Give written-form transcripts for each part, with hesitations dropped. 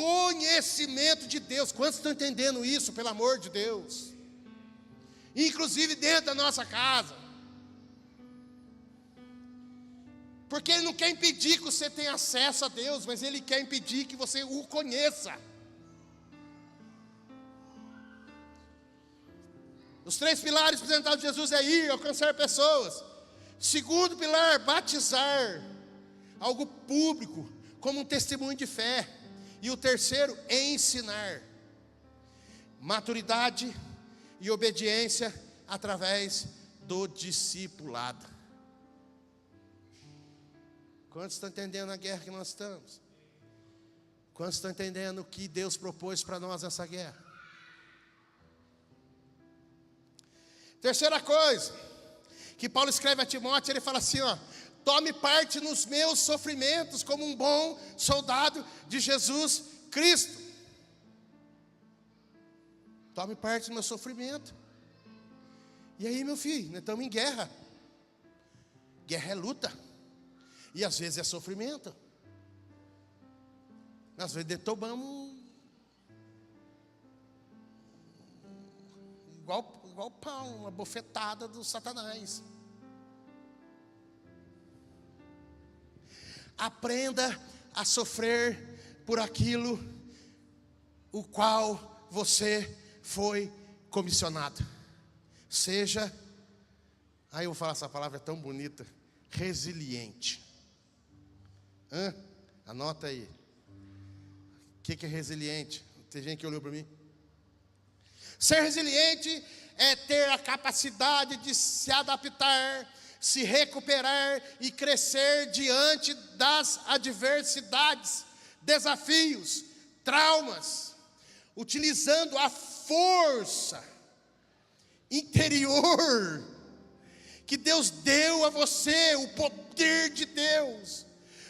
conhecimento de Deus. Quantos estão entendendo isso, pelo amor de Deus? Inclusive dentro da nossa casa. Porque Ele não quer impedir que você tenha acesso a Deus, mas Ele quer impedir que você o conheça. Os 3 pilares apresentados de Jesus é ir, alcançar pessoas. Segundo pilar, batizar, algo público, como um testemunho de fé. E o terceiro, ensinar, maturidade e obediência através do discipulado. Quantos estão entendendo a guerra que nós estamos? Quantos estão entendendo o que Deus propôs para nós nessa guerra? Terceira coisa, que Paulo escreve a Timóteo, ele fala assim, ó: tome parte nos meus sofrimentos como um bom soldado de Jesus Cristo. Tome parte do meu sofrimento. E aí, meu filho, nós estamos em guerra. Guerra é luta. E às vezes é sofrimento. Às vezes tomamos igual pão, uma bofetada do Satanás. Aprenda a sofrer por aquilo o qual você foi comissionado. Seja, aí eu vou falar essa palavra é tão bonita, resiliente. Anota aí. O que é resiliente? Tem gente que olhou para mim. Ser resiliente é ter a capacidade de se adaptar, se recuperar e crescer diante das adversidades, desafios, traumas, utilizando a força interior que Deus deu a você, o poder de Deus,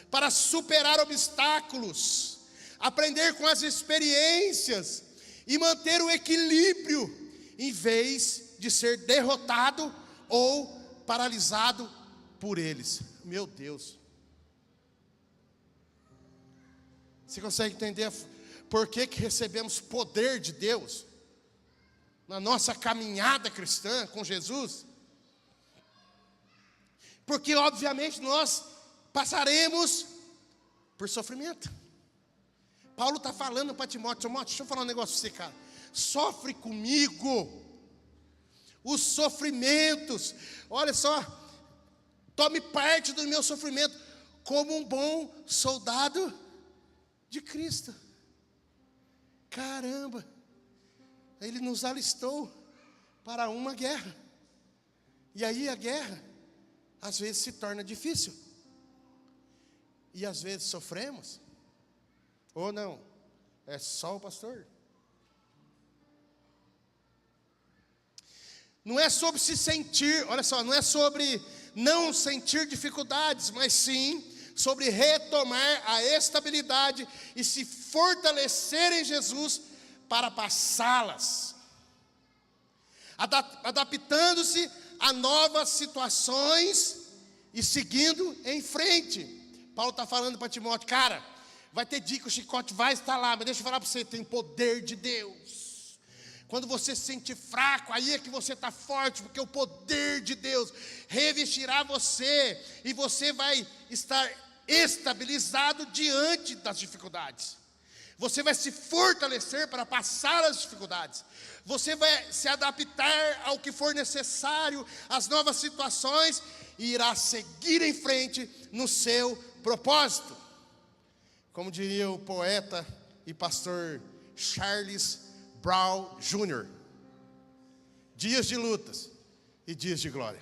para superar obstáculos, aprender com as experiências e manter o equilíbrio, em vez de ser derrotado ou paralisado por eles. Meu Deus. Você consegue entender por que recebemos poder de Deus na nossa caminhada cristã com Jesus? Porque obviamente nós passaremos por sofrimento. Paulo está falando para Timóteo: Timóteo, deixa eu falar um negócio para você, cara. Sofre comigo os sofrimentos. Olha só, tome parte do meu sofrimento como um bom soldado de Cristo. Caramba, Ele nos alistou para uma guerra. E aí a guerra às vezes se torna difícil. E às vezes sofremos. Ou não, é só o pastor. Não é sobre se sentir, olha só, não é sobre não sentir dificuldades, mas sim sobre retomar a estabilidade e se fortalecer em Jesus para passá-las, adaptando-se a novas situações e seguindo em frente. Paulo está falando para Timóteo: cara, vai ter dia que o chicote vai estar lá, mas deixa eu falar para você, tem poder de Deus. Quando você se sentir fraco, aí é que você está forte, porque o poder de Deus revestirá você, e você vai estar estabilizado diante das dificuldades. Você vai se fortalecer para passar as dificuldades. Você vai se adaptar ao que for necessário, às novas situações, e irá seguir em frente no seu propósito. Como diria o poeta e pastor Charles Brown Jr., dias de lutas e dias de glória.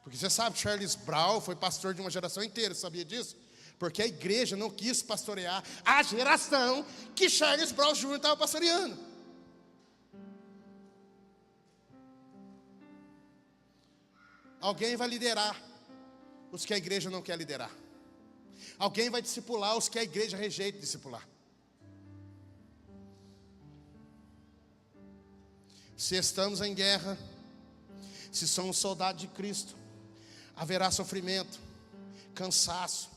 Porque você sabe, Charles Brown foi pastor de uma geração inteira, sabia disso? Porque a igreja não quis pastorear a geração que Charles Brown Jr. estava pastoreando. Alguém vai liderar os que a igreja não quer liderar. Alguém vai discipular os que a igreja rejeita discipular. Se estamos em guerra, se somos soldados de Cristo, haverá sofrimento, cansaço,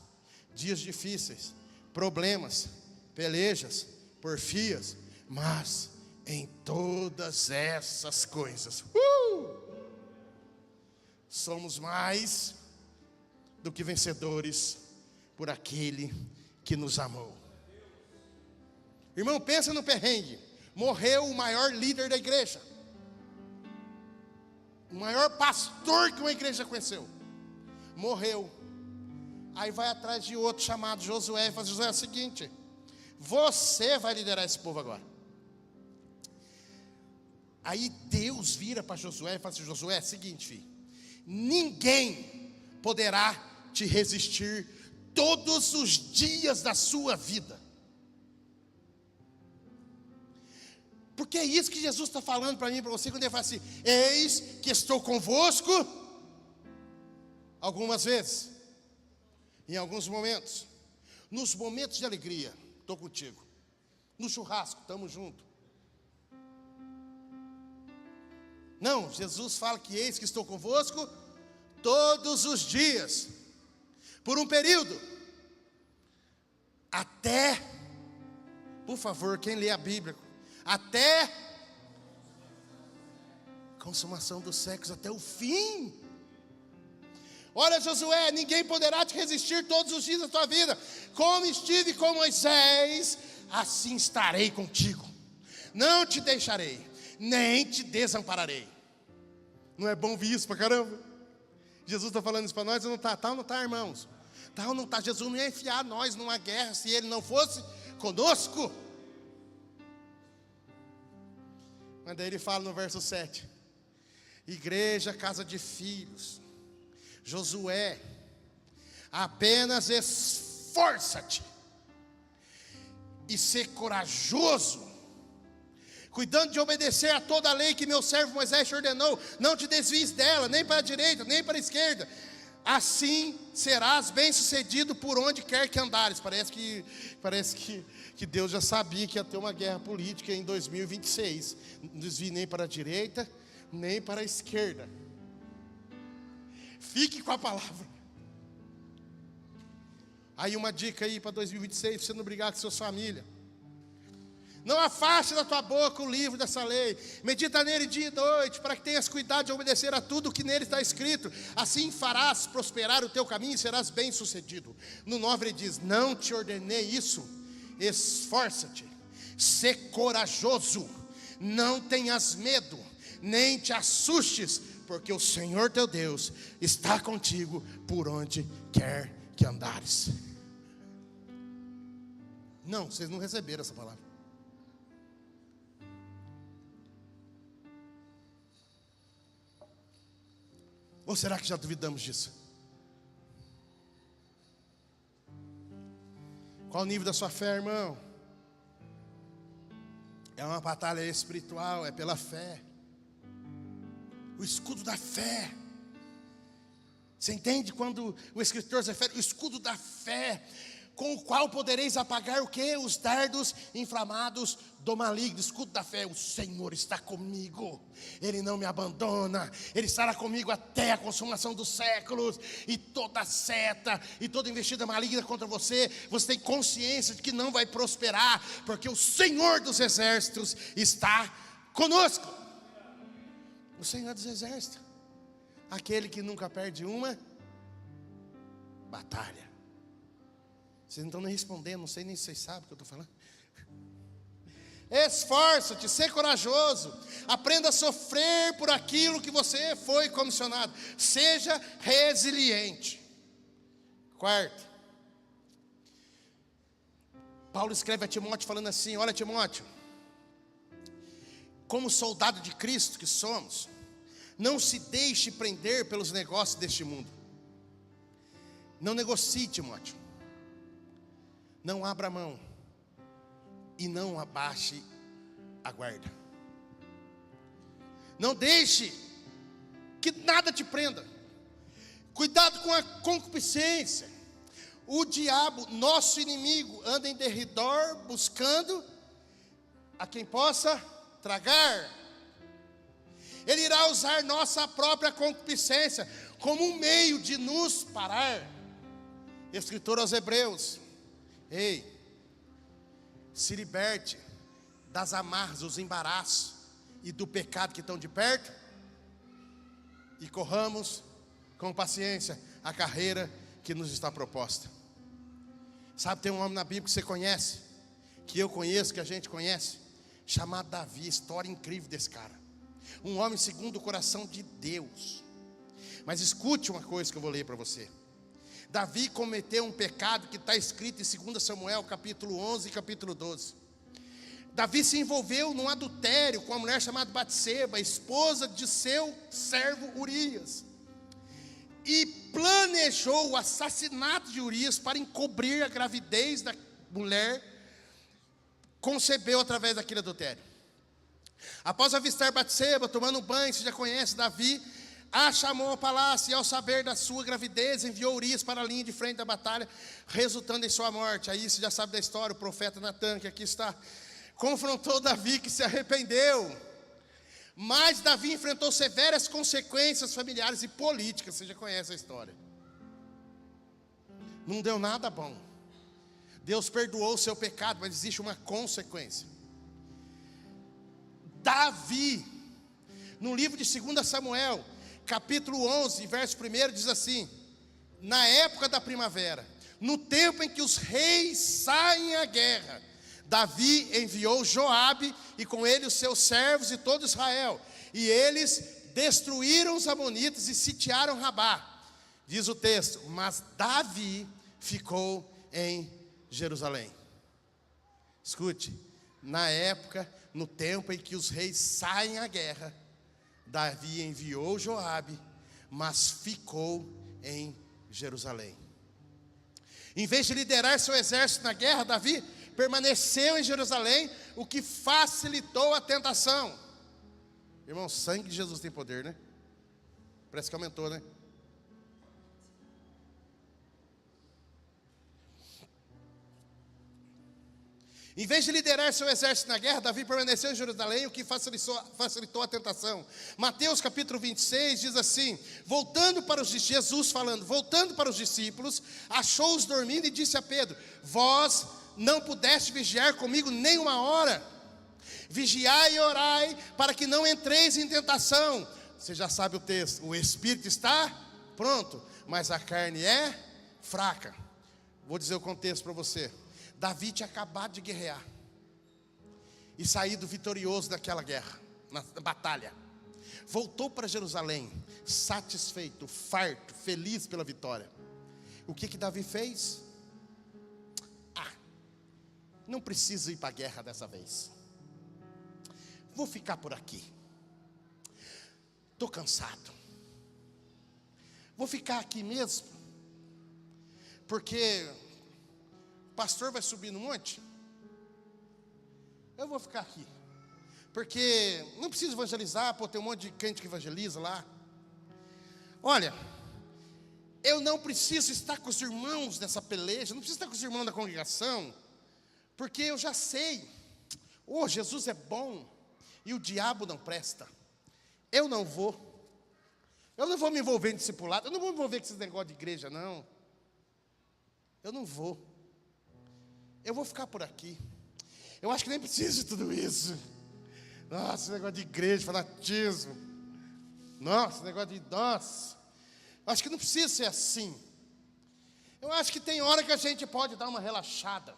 dias difíceis, problemas, pelejas, porfias, mas em todas essas coisas, somos mais do que vencedores por aquele que nos amou. Irmão, pensa no perrengue. Morreu o maior líder da igreja, o maior pastor que uma igreja conheceu. Morreu. Aí vai atrás de outro chamado Josué e fala: Josué, é o seguinte, você vai liderar esse povo agora. Aí Deus vira para Josué e fala assim: Josué, é o seguinte, filho, ninguém poderá te resistir todos os dias da sua vida. Porque é isso que Jesus está falando para mim e para você, quando ele fala assim: eis que estou convosco, algumas vezes, em alguns momentos. Nos momentos de alegria, estou contigo. No churrasco, estamos juntos. Não, Jesus fala que eis que estou convosco todos os dias, por um período, até, por favor, quem lê a Bíblia, até consumação dos séculos, até o fim. Olha, Josué, ninguém poderá te resistir todos os dias da tua vida. Como estive com Moisés, assim estarei contigo. Não te deixarei, nem te desampararei. Não é bom ouvir isso pra caramba? Jesus está falando isso para nós, não está, tal não está, irmãos? Tal não está. Jesus não ia enfiar nós numa guerra se ele não fosse conosco. Mas daí ele fala no verso 7: igreja, casa de filhos, Josué, apenas esforça-te e ser corajoso, cuidando de obedecer a toda a lei que meu servo Moisés te ordenou. Não te desvies dela, nem para a direita, nem para a esquerda. Assim serás bem-sucedido por onde quer que andares. Parece que Deus já sabia que ia ter uma guerra política em 2026. Não desvie nem para a direita, nem para a esquerda. Fique com a palavra. Aí uma dica aí para 2026, para você não brigar com sua família: não afaste da tua boca o livro dessa lei, medita nele dia e noite, para que tenhas cuidado de obedecer a tudo que nele está escrito. Assim farás prosperar o teu caminho e serás bem sucedido. No 9 ele diz: não te ordenei isso? Esforça-te, sê corajoso, não tenhas medo, nem te assustes, porque o Senhor teu Deus está contigo por onde quer que andares. Não, vocês não receberam essa palavra. Ou será que já duvidamos disso? Qual o nível da sua fé, irmão? É uma batalha espiritual, é pela fé. O escudo da fé. Você entende quando o escritor se refere? O escudo da fé, com o qual podereis apagar o quê? Os dardos inflamados do maligno. Escudo da fé: o Senhor está comigo, Ele não me abandona, Ele estará comigo até a consumação dos séculos. E toda seta e toda investida maligna contra você, você tem consciência de que não vai prosperar, porque o Senhor dos exércitos está conosco. O Senhor dos exércitos, aquele que nunca perde uma batalha. Vocês não estão nem respondendo, não sei nem se vocês sabem o que eu estou falando. Esforça-te, ser corajoso, aprenda a sofrer por aquilo que você foi comissionado. Seja resiliente. Quarto, Paulo escreve a Timóteo falando assim: olha, Timóteo, como soldado de Cristo que somos, não se deixe prender pelos negócios deste mundo. Não negocie, Timóteo. Não abra mão e não abaixe a guarda. Não deixe que nada te prenda. Cuidado com a concupiscência. O diabo, nosso inimigo, anda em derredor buscando a quem possa tragar. Ele irá usar nossa própria concupiscência como um meio de nos parar. Escritor aos Hebreus, Ei, se liberte das amarras, dos embaraços e do pecado que estão de perto, e corramos com paciência a carreira que nos está proposta. Sabe, tem um homem na Bíblia que você conhece, que eu conheço, que a gente conhece, chamado Davi. História incrível desse cara. Um homem segundo o coração de Deus. Mas escute uma coisa que eu vou ler para você. Davi cometeu um pecado que está escrito em 2 Samuel, capítulo 11 e capítulo 12. Davi se envolveu num adultério com uma mulher chamada Batseba, esposa de seu servo Urias, e planejou o assassinato de Urias para encobrir a gravidez da mulher, concebeu através daquele adultério. Após avistar Batseba tomando um banho, você já conhece, Davi a chamou ao palácio, e ao saber da sua gravidez, enviou Urias para a linha de frente da batalha, resultando em sua morte. Aí você já sabe da história, o profeta Natan, que aqui está, confrontou Davi, que se arrependeu. Mas Davi enfrentou severas consequências familiares e políticas. Você já conhece a história. Não deu nada bom. Deus perdoou o seu pecado, mas existe uma consequência. Davi, no livro de 2 Samuel, capítulo 11, verso 1, diz assim: na época da primavera, no tempo em que os reis saem à guerra, Davi enviou Joabe e com ele os seus servos e todo Israel, e eles destruíram os amonitas e sitiaram Rabá. Diz o texto: mas Davi ficou em Jerusalém. Escute, na época, no tempo em que os reis saem à guerra, Davi enviou Joabe, mas ficou em Jerusalém. Em vez de liderar seu exército na guerra, Davi permaneceu em Jerusalém, o que facilitou a tentação. Irmão, o sangue de Jesus tem poder, né? Parece que aumentou, né? Em vez de liderar seu exército na guerra, Davi permaneceu em Jerusalém, o que facilitou a tentação. Mateus capítulo 26 diz assim: Jesus falando, voltando para os discípulos, achou-os dormindo e disse a Pedro: vós não pudeste vigiar comigo nem uma hora? Vigiai e orai, para que não entreis em tentação. Você já sabe o texto, o espírito está pronto, mas a carne é fraca. Vou dizer o contexto para você. Davi tinha acabado de guerrear e saído vitorioso daquela guerra, na batalha. Voltou para Jerusalém, satisfeito, farto, feliz pela vitória. O que Davi fez? Não preciso ir para a guerra dessa vez. Vou ficar por aqui. Estou cansado. Vou ficar aqui mesmo, porque o pastor vai subir no monte. Eu vou ficar aqui, porque não preciso evangelizar. Tem um monte de crente que evangeliza lá. Olha, eu não preciso estar com os irmãos nessa peleja, não preciso estar com os irmãos da congregação, porque eu já sei, Jesus é bom e o diabo não presta. Eu não vou me envolver em discipulado, eu não vou me envolver com esse negócio de igreja, não. Eu não vou. Eu vou ficar por aqui. Eu acho que nem preciso de tudo isso. Nossa, esse negócio de igreja, fanatismo. Nossa, esse negócio de... Nossa, eu acho que não precisa ser assim. Eu acho que tem hora que a gente pode dar uma relaxada.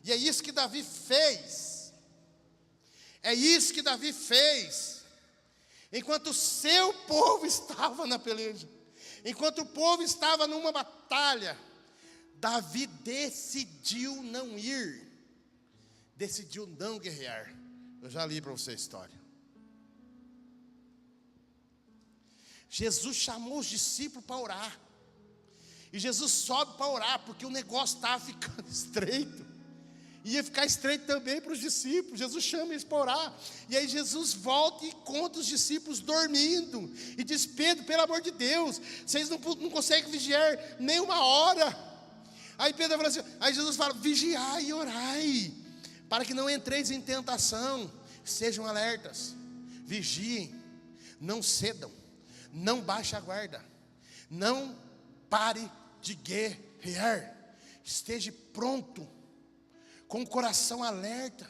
E é isso que Davi fez. É isso que Davi fez. Enquanto o seu povo estava na peleja, enquanto o povo estava numa batalha, Davi decidiu não ir, decidiu não guerrear. Eu já li para você a história. Jesus chamou os discípulos para orar, e Jesus sobe para orar, porque o negócio estava ficando estreito. Ia ficar estreito também para os discípulos. Jesus chama eles para orar. E aí Jesus volta e encontra os discípulos dormindo. E diz: Pedro, pelo amor de Deus, vocês não conseguem vigiar nem uma hora. Aí Pedro fala assim, aí Jesus fala: vigiai e orai, para que não entreis em tentação. Sejam alertas, vigiem, não cedam, não baixe a guarda, não pare de guerrear. esteja pronto, com o coração alerta.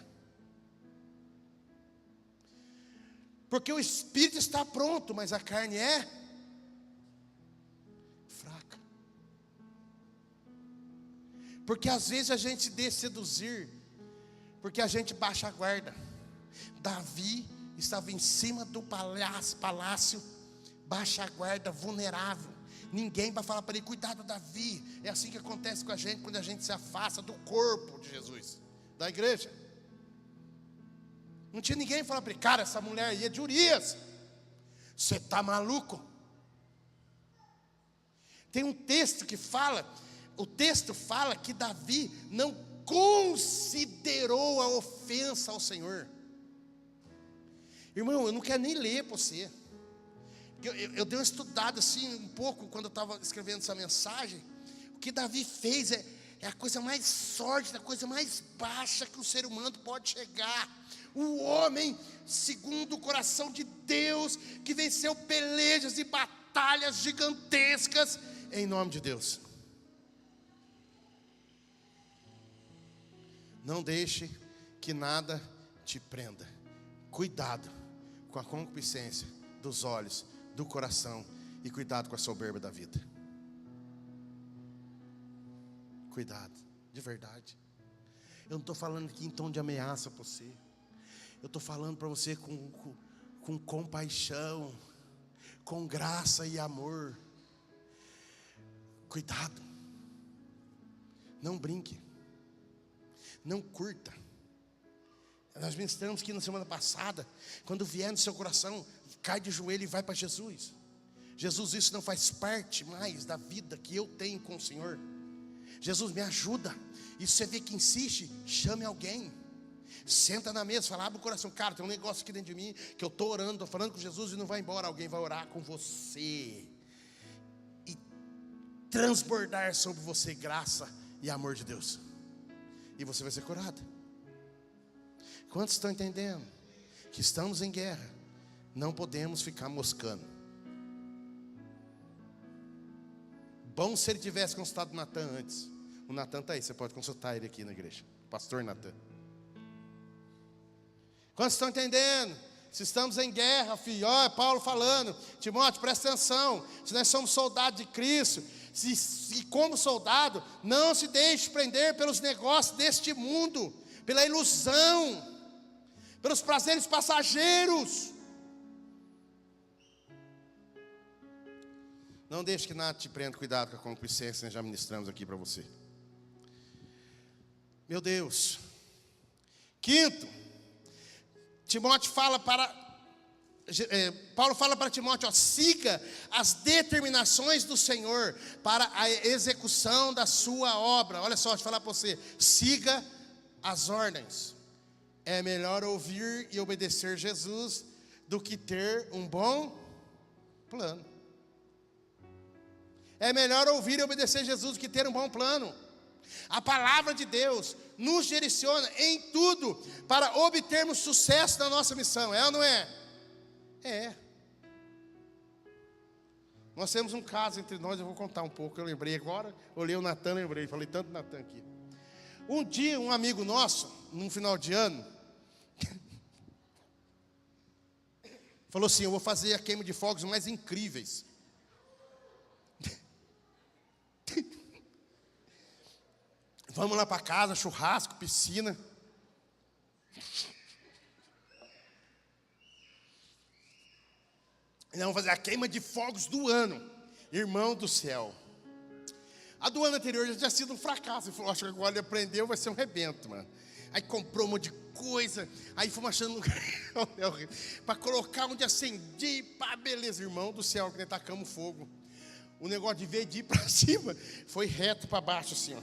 Porque o espírito está pronto, mas a carne é fraca. Porque às vezes a gente se deixa seduzir, porque a gente baixa a guarda. Davi estava em cima do palácio, baixa a guarda, vulnerável. Ninguém vai falar para ele, cuidado Davi. É assim que acontece com a gente quando a gente se afasta do corpo de Jesus, da igreja. Não tinha ninguém falar para ele, cara, essa mulher aí é de Urias, você está maluco? Tem um texto que fala, o texto fala que Davi não considerou a ofensa ao Senhor. Irmão, eu não quero nem ler para você. Eu dei uma estudada assim um pouco quando eu estava escrevendo essa mensagem. O que Davi fez é a coisa mais sórdida, a coisa mais baixa que o ser humano pode chegar. O homem segundo o coração de Deus, que venceu pelejas e batalhas gigantescas em nome de Deus. Não deixe que nada te prenda. Cuidado com a concupiscência dos olhos, do coração, e cuidado com a soberba da vida. Cuidado, de verdade. Eu não estou falando aqui em tom de ameaça para você. Eu estou falando para você com compaixão, com graça e amor. Cuidado. Não brinque. Não curta. Nós ministramos aqui na semana passada. Quando vier no seu coração, cai de joelho e vai para Jesus. Jesus, isso não faz parte mais da vida que eu tenho com o Senhor. Jesus, me ajuda. E se você vê que insiste, chame alguém. Senta na mesa, fala, abre o coração. Cara, tem um negócio aqui dentro de mim que eu estou orando, estou falando com Jesus e não vai embora. Alguém vai orar com você e transbordar sobre você graça e amor de Deus. E você vai ser curado. Quantos estão entendendo? Que estamos em guerra. Não podemos ficar moscando. Bom se ele tivesse consultado o Natan antes. O Natan está aí, você pode consultar ele aqui na igreja. Pastor Natan. Quantos estão entendendo? Se estamos em guerra, filho, ó, é Paulo falando. Timóteo, presta atenção. Se nós somos soldados de Cristo, e como soldado, não se deixe prender pelos negócios deste mundo, pela ilusão, pelos prazeres passageiros. Não deixe que nada te prenda. Cuidado com a concupiscência, nós já ministramos aqui para você. Meu Deus. Quinto, Paulo fala para Timóteo, ó, siga as determinações do Senhor para a execução da sua obra. Olha só, deixa eu falar para você, siga as ordens. É melhor ouvir e obedecer Jesus do que ter um bom plano. É melhor ouvir e obedecer Jesus do que ter um bom plano. A palavra de Deus nos direciona em tudo para obtermos sucesso na nossa missão, é ou não é? É. Nós temos um caso entre nós, eu vou contar um pouco, eu lembrei agora, olhei o Natan, lembrei, falei tanto do Natan aqui. Um dia, um amigo nosso, num final de ano, falou assim, eu vou fazer a queima de fogos mais incríveis. Vamos lá para casa, churrasco, piscina. E vamos fazer a queima de fogos do ano. Irmão do céu. A do ano anterior já tinha sido um fracasso. Ele falou, acho que agora ele aprendeu, vai ser um rebento, mano. Aí comprou um monte de coisa. Aí fomos achando um lugar para colocar onde acendi. Pá, beleza, irmão do céu, que nós tacamos fogo. O negócio de ver de ir para cima foi reto para baixo assim, ó.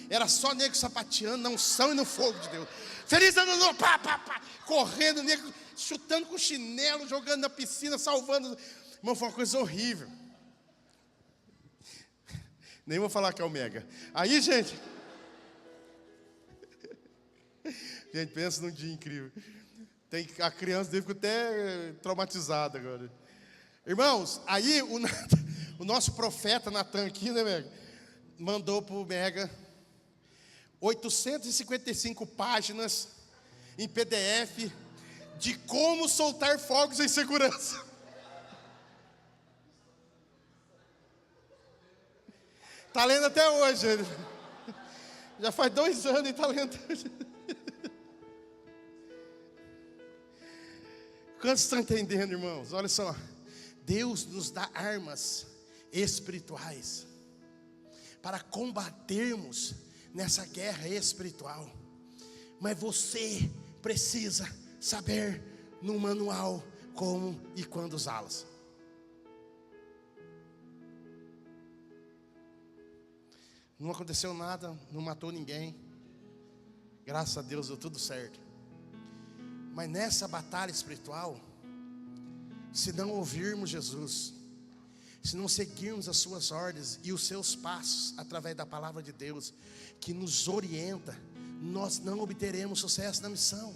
Era só nego sapateando na unção e no fogo de Deus. Feliz ano novo, pá, pá, pá. Correndo, nego chutando com chinelo, jogando na piscina, salvando. Irmão, foi uma coisa horrível. Nem vou falar que é o mega. Aí, gente. Gente, pensa num dia incrível. A criança dele ficou até traumatizada agora. Irmãos, aí o nosso profeta Natan aqui, né, Mega? Mandou pro Mega 855 páginas em PDF de como soltar fogos em segurança. Está lendo até hoje. Já faz 2 anos e está lendo hoje. Quantos estão entendendo, irmãos? Olha só. Deus nos dá armas espirituais para combatermos nessa guerra espiritual. Mas você precisa saber no manual como e quando usá-las. Não aconteceu nada, não matou ninguém. Graças a Deus deu tudo certo. Mas nessa batalha espiritual, se não ouvirmos Jesus, se não seguirmos as suas ordens e os seus passos através da palavra de Deus, que nos orienta, nós não obteremos sucesso na missão.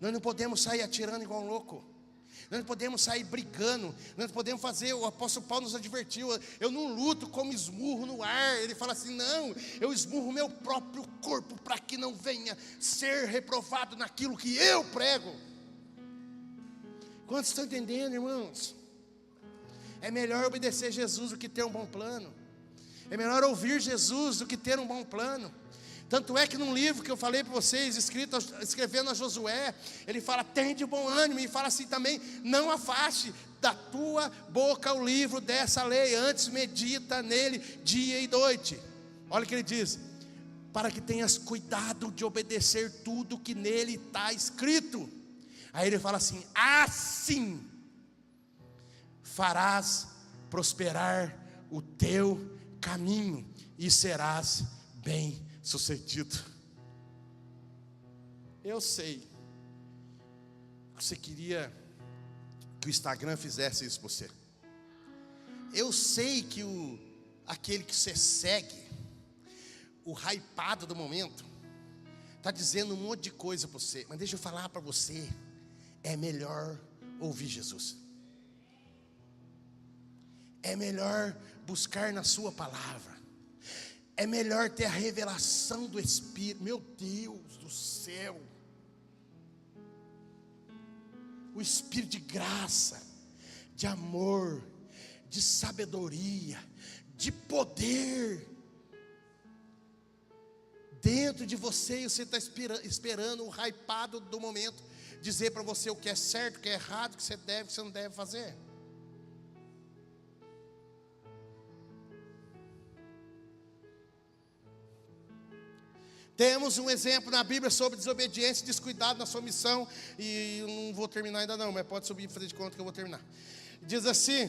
Nós não podemos sair atirando igual um louco. Nós não podemos sair brigando. Nós não podemos fazer, o apóstolo Paulo nos advertiu, eu não luto como esmurro no ar. Ele fala assim, não, eu esmurro o meu próprio corpo para que não venha ser reprovado naquilo que eu prego. Quantos estão entendendo, irmãos? É melhor obedecer Jesus do que ter um bom plano. É melhor ouvir Jesus do que ter um bom plano. Tanto é que num livro que eu falei para vocês, escrevendo a Josué, ele fala, tem de bom ânimo, e fala assim também, não afaste da tua boca o livro dessa lei, antes medita nele dia e noite. Olha o que ele diz, para que tenhas cuidado de obedecer tudo que nele está escrito. Aí ele fala assim, assim farás prosperar o teu caminho e serás bem sucedido. Eu sei que você queria que o Instagram fizesse isso por você. Eu sei que aquele que você segue, o hypado do momento, está dizendo um monte de coisa para você. Mas deixa eu falar para você, é melhor ouvir Jesus. É melhor buscar na sua palavra. É melhor ter a revelação do Espírito. Meu Deus do céu. O Espírito de graça, de amor, de sabedoria, de poder. Dentro de você, e você está esperando o hypado do momento dizer para você o que é certo, o que é errado, o que você deve, o que você não deve fazer. Temos um exemplo na Bíblia sobre desobediência e descuidado na sua missão. E eu não vou terminar ainda não, mas pode subir e fazer de conta que eu vou terminar. Diz assim,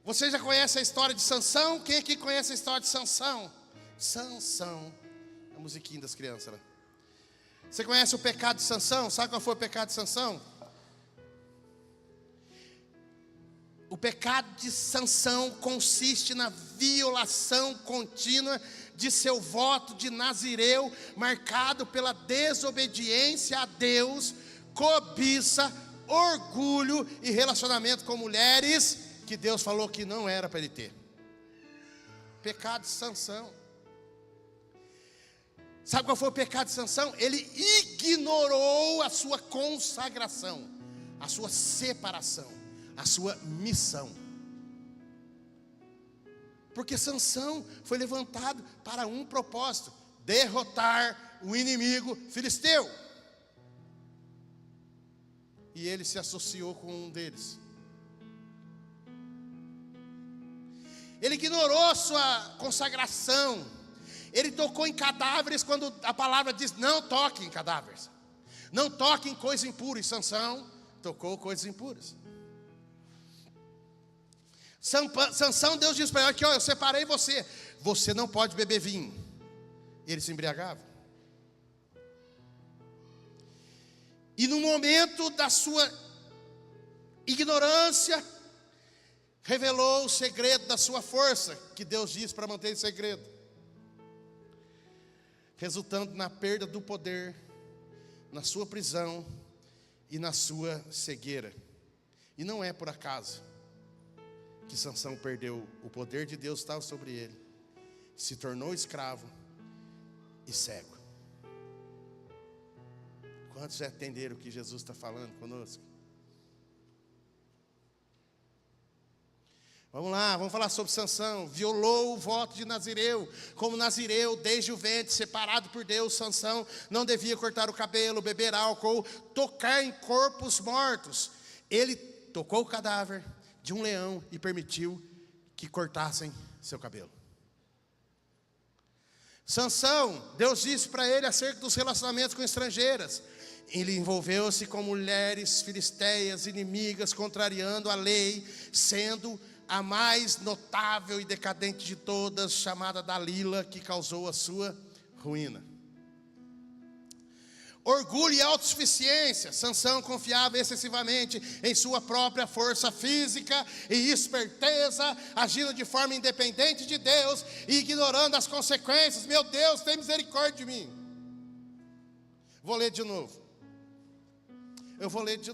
você já conhece a história de Sansão? Quem aqui conhece a história de Sansão? Sansão, a musiquinha das crianças lá. Você conhece o pecado de Sansão? Sabe qual foi o pecado de Sansão? O pecado de Sansão consiste na violação contínua de seu voto de nazireu, marcado pela desobediência a Deus, cobiça, orgulho e relacionamento com mulheres que Deus falou que não era para ele ter. Pecado de Sansão. Sabe qual foi o pecado de Sansão? Ele ignorou a sua consagração, a sua separação, a sua missão. Porque Sansão foi levantado para um propósito: derrotar o inimigo filisteu. E ele se associou com um deles. Ele ignorou sua consagração. Ele tocou em cadáveres quando a palavra diz: não toque em cadáveres, não toque em coisa impura. E Sansão tocou coisas impuras. Sansão, Deus disse para ele que eu separei você. Você não pode beber vinho. Ele se embriagava. E no momento da sua ignorância, revelou o segredo da sua força, que Deus disse para manter em segredo, resultando na perda do poder, na sua prisão e na sua cegueira. E não é por acaso que Sansão perdeu o poder de Deus, estava sobre ele, se tornou escravo e cego. Quantos já entenderam o que Jesus está falando conosco? Vamos lá, vamos falar sobre Sansão. Violou o voto de Nazireu. Como Nazireu, desde o ventre, separado por Deus, Sansão não devia cortar o cabelo, beber álcool, tocar em corpos mortos. Ele tocou o cadáver de um leão e permitiu que cortassem seu cabelo. Sansão, Deus disse para ele acerca dos relacionamentos com estrangeiras. Ele envolveu-se com mulheres filisteias, inimigas, contrariando a lei, sendo a mais notável e decadente de todas, chamada Dalila, que causou a sua ruína. Orgulho e autossuficiência. Sansão confiava excessivamente em sua própria força física e esperteza, agindo de forma independente de Deus e ignorando as consequências. Meu Deus, tem misericórdia de mim. Vou ler de novo. Eu vou ler de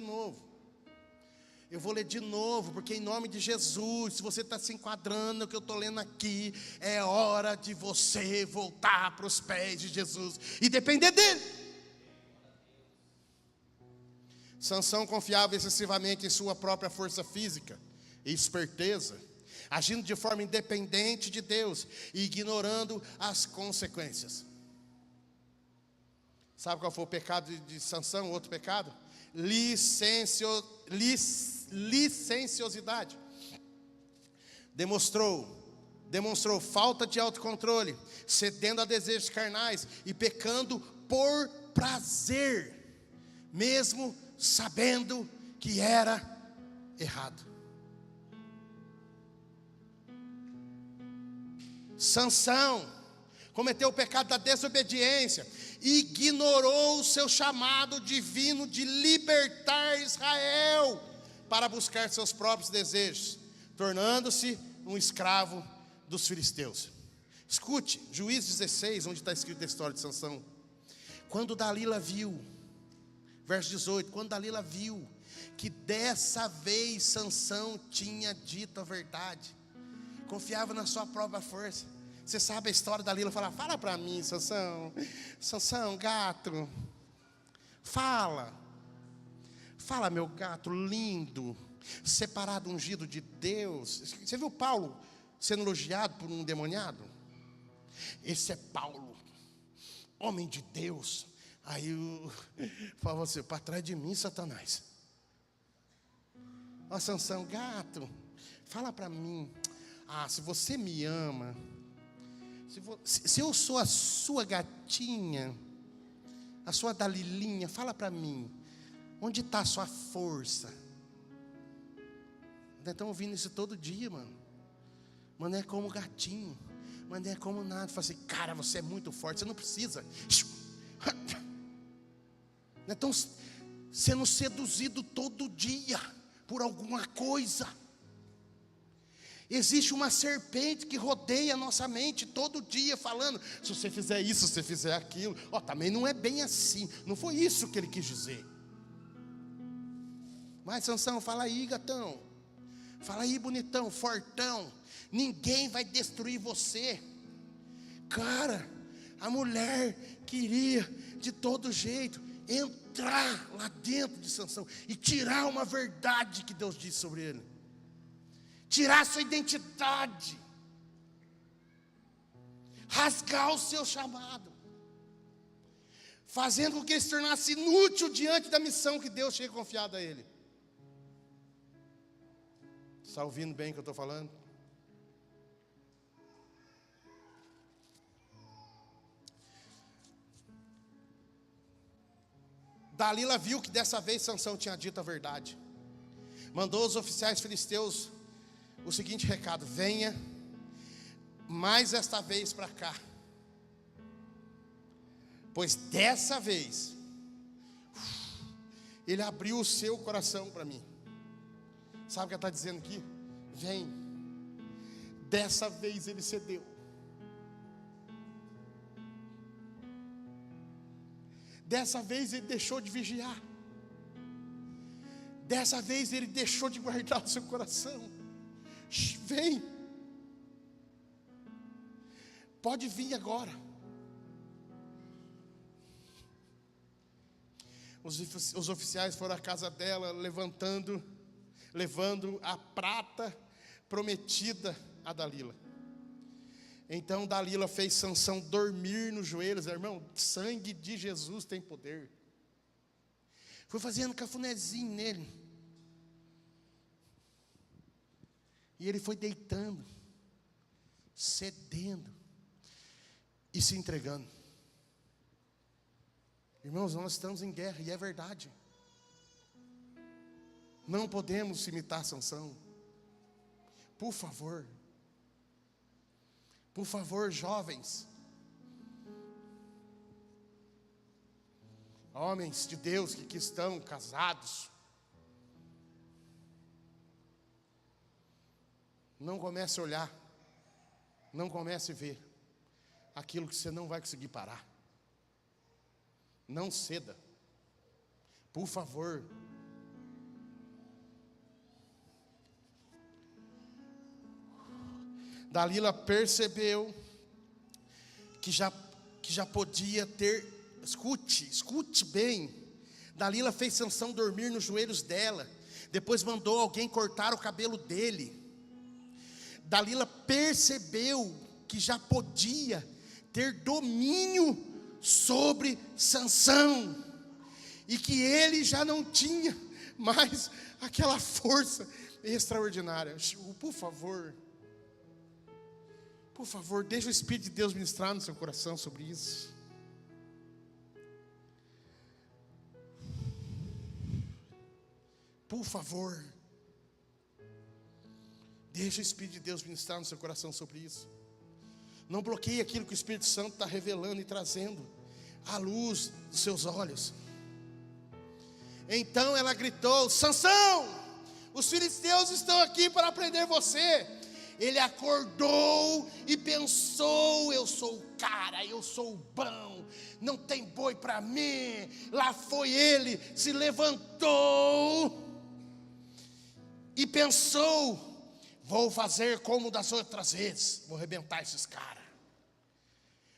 novo, porque em nome de Jesus, se você está se enquadrando no que eu estou lendo aqui, é hora de você voltar para os pés de Jesus e depender dele. Sansão confiava excessivamente em sua própria força física e esperteza, agindo de forma independente de Deus e ignorando as consequências. Sabe qual foi o pecado de Sansão? Outro pecado? Licenciosidade. Demonstrou falta de autocontrole, cedendo a desejos carnais e pecando por prazer, mesmo sabendo que era errado. Sansão cometeu o pecado da desobediência, ignorou o seu chamado divino de libertar Israel para buscar seus próprios desejos, tornando-se um escravo dos filisteus. Escute, Juízes 16, onde está escrito a história de Sansão. Quando Dalila viu, verso 18, quando Dalila viu que dessa vez Sansão tinha dito a verdade, confiava na sua própria força. Você sabe a história da Dalila? Fala para mim, Sansão. Sansão, gato. Fala, meu gato lindo, separado, ungido de Deus. Você viu Paulo sendo elogiado por um endemoniado? Esse é Paulo, homem de Deus. Aí falou assim: para trás de mim, Satanás. Ó, Sansão, gato, fala para mim. Se você me ama, se eu sou a sua gatinha, a sua Dalilinha, fala para mim, onde está a sua força? Nós estamos ouvindo isso todo dia, mano. Mas não é como gatinho, mas não é como nada. Fala assim: cara, você é muito forte, você não precisa. Nós estamos sendo seduzidos todo dia por alguma coisa. Existe uma serpente que rodeia a nossa mente todo dia, falando: se você fizer isso, se você fizer aquilo. Também não é bem assim. Não foi isso que ele quis dizer. Mas Sansão, fala aí, gatão. Fala aí, bonitão, fortão. Ninguém vai destruir você. Cara, a mulher queria de todo jeito entrar lá dentro de Sansão e tirar uma verdade que Deus disse sobre ele. Tirar sua identidade, rasgar o seu chamado, fazendo com que ele se tornasse inútil diante da missão que Deus tinha confiado a ele. Está ouvindo bem o que eu estou falando? Dalila viu que dessa vez Sansão tinha dito a verdade. Mandou os oficiais filisteus o seguinte recado: venha mais esta vez para cá, pois dessa vez ele abriu o seu coração para mim. Sabe o que ela está dizendo aqui? Vem. Dessa vez ele cedeu. Dessa vez ele deixou de vigiar. Dessa vez ele deixou de guardar o seu coração. Vem. Pode vir agora. Os oficiais foram à casa dela, levando a prata prometida a Dalila. Então Dalila fez Sansão dormir nos joelhos. Irmão, sangue de Jesus tem poder. Foi fazendo cafunézinho nele. E ele foi deitando, cedendo e se entregando. Irmãos, nós estamos em guerra, e é verdade. Não podemos imitar Sansão. Por favor, jovens, homens de Deus que estão casados, não comece a olhar, não comece a ver aquilo que você não vai conseguir parar. Não ceda, por favor. Dalila percebeu que já podia ter, escute bem. Dalila fez Sansão dormir nos joelhos dela, depois mandou alguém cortar o cabelo dele. Dalila percebeu que já podia ter domínio sobre Sansão, e que ele já não tinha mais aquela força extraordinária. Por favor, deixa o Espírito de Deus ministrar no seu coração sobre isso. Por favor, deixa o Espírito de Deus ministrar no seu coração sobre isso. Não bloqueie aquilo que o Espírito Santo está revelando e trazendo à luz dos seus olhos. Então ela gritou: Sansão, os filisteus estão aqui para prender você. Ele acordou e pensou: eu sou o cara, eu sou o bom, não tem boi para mim. Lá foi ele, se levantou e pensou: vou fazer como das outras vezes, vou arrebentar esses caras,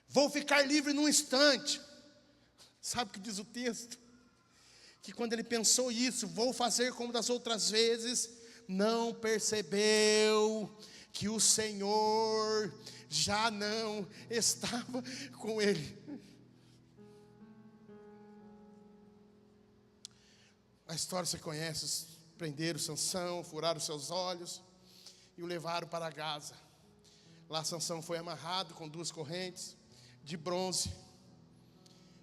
vou ficar livre num instante. Sabe o que diz o texto? Que quando ele pensou isso, vou fazer como das outras vezes, não percebeu que o Senhor já não estava com ele. A história você conhece: prenderam Sansão, furaram seus olhos e o levaram para Gaza. Lá Sansão foi amarrado com 2 correntes de bronze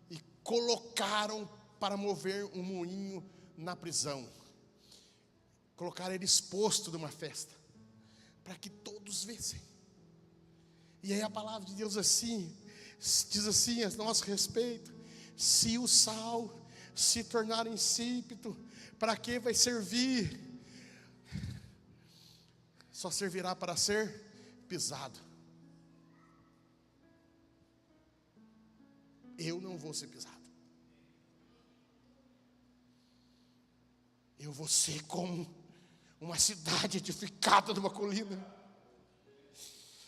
e colocaram para mover um moinho na prisão. Colocaram ele exposto numa festa, para que todos vissem. E aí a palavra de Deus diz assim a nosso respeito: se o sal se tornar insípido, para que vai servir? Só servirá para ser pisado. Eu não vou ser pisado. Eu vou ser como uma cidade edificada numa colina.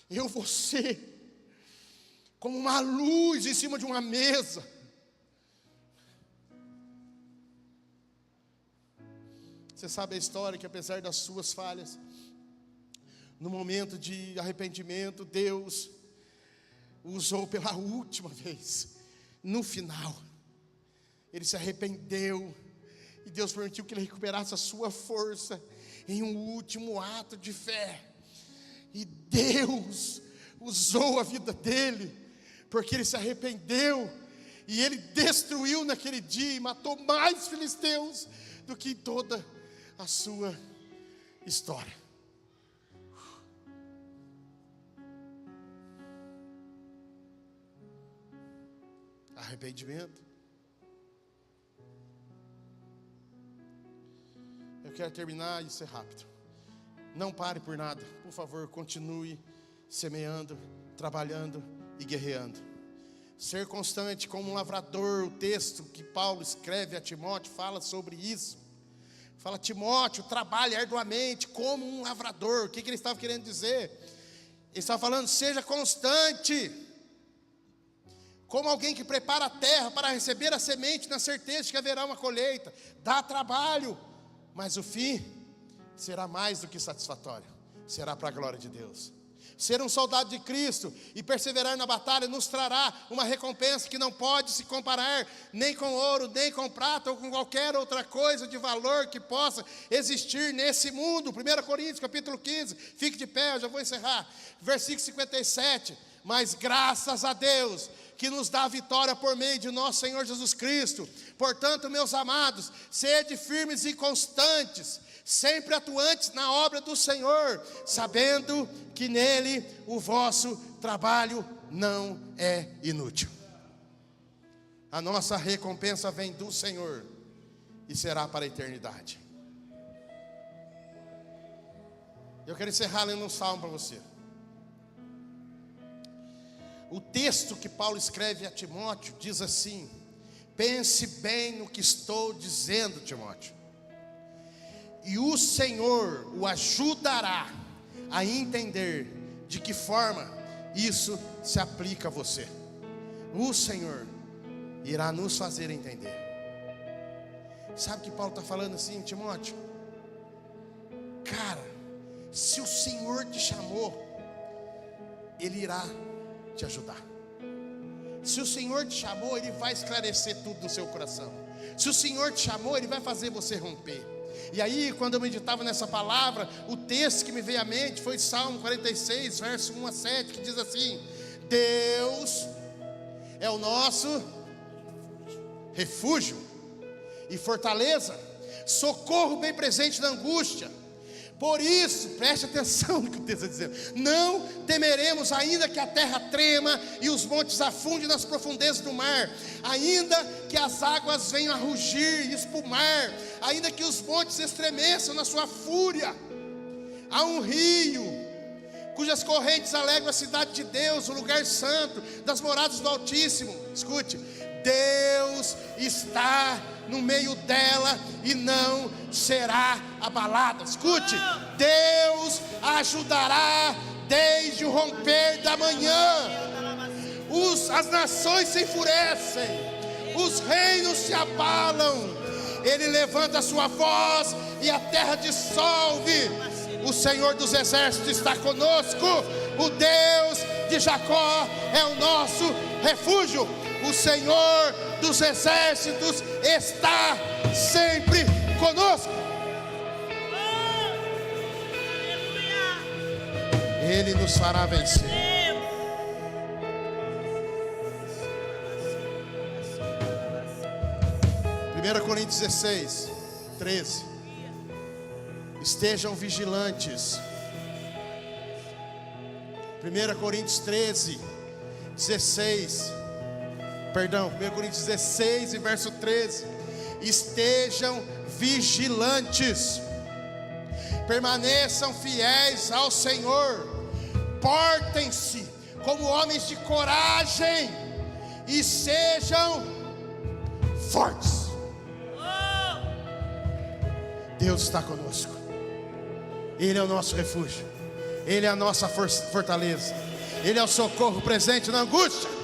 Eu vou ser como uma luz em cima de uma mesa. Você sabe a história que, apesar das suas falhas, no momento de arrependimento, Deus o usou pela última vez. No final, ele se arrependeu e Deus permitiu que ele recuperasse a sua força em um último ato de fé. E Deus usou a vida dele, porque ele se arrependeu, e ele destruiu naquele dia e matou mais filisteus do que em toda a sua história. Arrependimento. Eu quero terminar e ser rápido. Não pare por nada, por favor, continue semeando, trabalhando e guerreando. Ser constante como um lavrador. O texto que Paulo escreve a Timóteo fala sobre isso. Fala: Timóteo, trabalhe arduamente como um lavrador. O que ele estava querendo dizer? Ele estava falando: seja constante, como alguém que prepara a terra para receber a semente, na certeza de que haverá uma colheita. Dá trabalho, mas o fim será mais do que satisfatório, será para a glória de Deus. Ser um soldado de Cristo e perseverar na batalha nos trará uma recompensa que não pode se comparar nem com ouro, nem com prata ou com qualquer outra coisa de valor que possa existir nesse mundo. 1 Coríntios capítulo 15, fique de pé, eu já vou encerrar. Versículo 57, mas graças a Deus que nos dá a vitória por meio de nosso Senhor Jesus Cristo. Portanto, meus amados, sede firmes e constantes, sempre atuantes na obra do Senhor, sabendo que nele o vosso trabalho não é inútil. A nossa recompensa vem do Senhor e será para a eternidade. Eu quero encerrar lendo um salmo para você. O texto que Paulo escreve a Timóteo diz assim: pense bem no que estou dizendo, Timóteo, e o Senhor o ajudará a entender de que forma isso se aplica a você. O Senhor irá nos fazer entender. Sabe o que Paulo está falando assim, Timóteo? Cara, se o Senhor te chamou, Ele irá te ajudar. Se o Senhor te chamou, Ele vai esclarecer tudo no seu coração. Se o Senhor te chamou, Ele vai fazer você romper. E aí, quando eu meditava nessa palavra, o texto que me veio à mente foi Salmo 46, verso 1 a 7, que diz assim: Deus é o nosso refúgio e fortaleza, socorro bem presente na angústia. Por isso, preste atenção no que o texto está dizendo: não temeremos, ainda que a terra trema e os montes afundem nas profundezas do mar, ainda que as águas venham a rugir e espumar, ainda que os montes estremeçam na sua fúria. Há um rio cujas correntes alegram a cidade de Deus, o lugar santo das moradas do Altíssimo. Escute: Deus está no meio dela e não será abalada. Escute: Deus a ajudará desde o romper da manhã. As nações se enfurecem, os reinos se abalam. Ele levanta a sua voz e a terra dissolve. O Senhor dos exércitos está conosco. O Deus de Jacó é o nosso refúgio. O Senhor dos exércitos está sempre conosco. Ele nos fará vencer. 1 Coríntios 16, 13. Estejam vigilantes. 1 Coríntios 13, 16. Perdão, 1 Coríntios 16 e verso 13. Estejam vigilantes, permaneçam fiéis ao Senhor, portem-se como homens de coragem e sejam fortes. Deus está conosco. Ele é o nosso refúgio, Ele é a nossa fortaleza, Ele é o socorro presente na angústia.